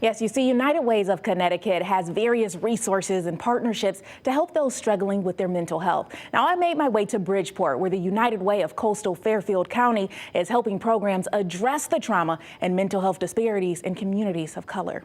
Yes, you see, United Ways of Connecticut has various resources and partnerships to help those struggling with their mental health. Now, I made my way to Bridgeport, where the United Way of Coastal Fairfield County is helping programs address the trauma and mental health disparities in communities of color.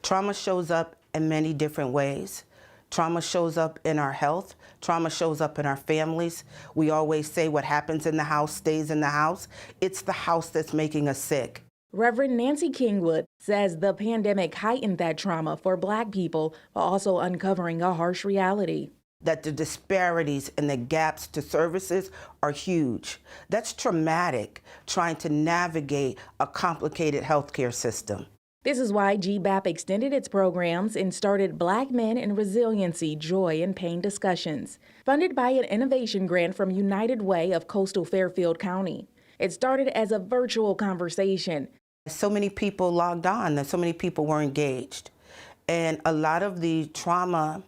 Trauma shows up in many different ways. Trauma shows up in our health. Trauma shows up in our families. We always say what happens in the house stays in the house. It's the house that's making us sick. Reverend Nancy Kingwood says the pandemic heightened that trauma for Black people while also uncovering a harsh reality. That the disparities and the gaps to services are huge. That's traumatic, trying to navigate a complicated healthcare system. This is why GBAP extended its programs and started Black Men in Resiliency, Joy, and Pain Discussions, funded by an innovation grant from United Way of Coastal Fairfield County. It started as a virtual conversation. So many people logged on, and so many people were engaged. And a lot of the trauma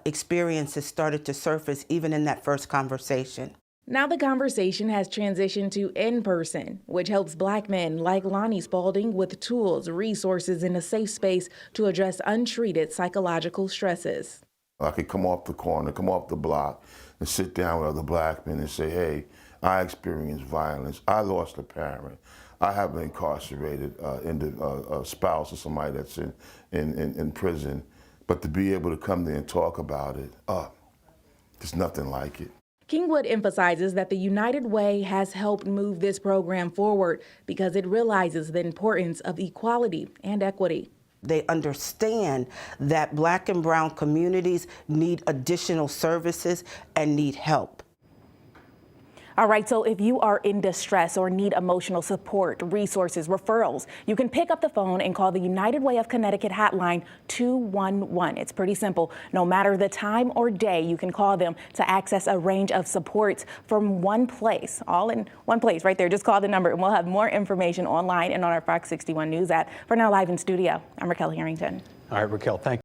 experiences started to surface even in that first conversation. Now the conversation has transitioned to in-person, which helps Black men like Lonnie Spalding with tools, resources, and a safe space to address untreated psychological stresses. I could come off the corner, come off the block, and sit down with other Black men and say, hey, I experienced violence, I lost a parent, I have an incarcerated spouse or somebody that's in prison. But to be able to come there and talk about it, there's nothing like it. Kingwood emphasizes that the United Way has helped move this program forward because it realizes the importance of equality and equity. They understand that Black and brown communities need additional services and need help. All right, so if you are in distress or need emotional support, resources, referrals, you can pick up the phone and call the United Way of Connecticut hotline 211. It's pretty simple. No matter the time or day, you can call them to access a range of supports from one place, all in one place right there. Just call the number and we'll have more information online and on our Fox 61 News app. For now, live in studio, I'm Raquel Harrington. All right, Raquel, thank you.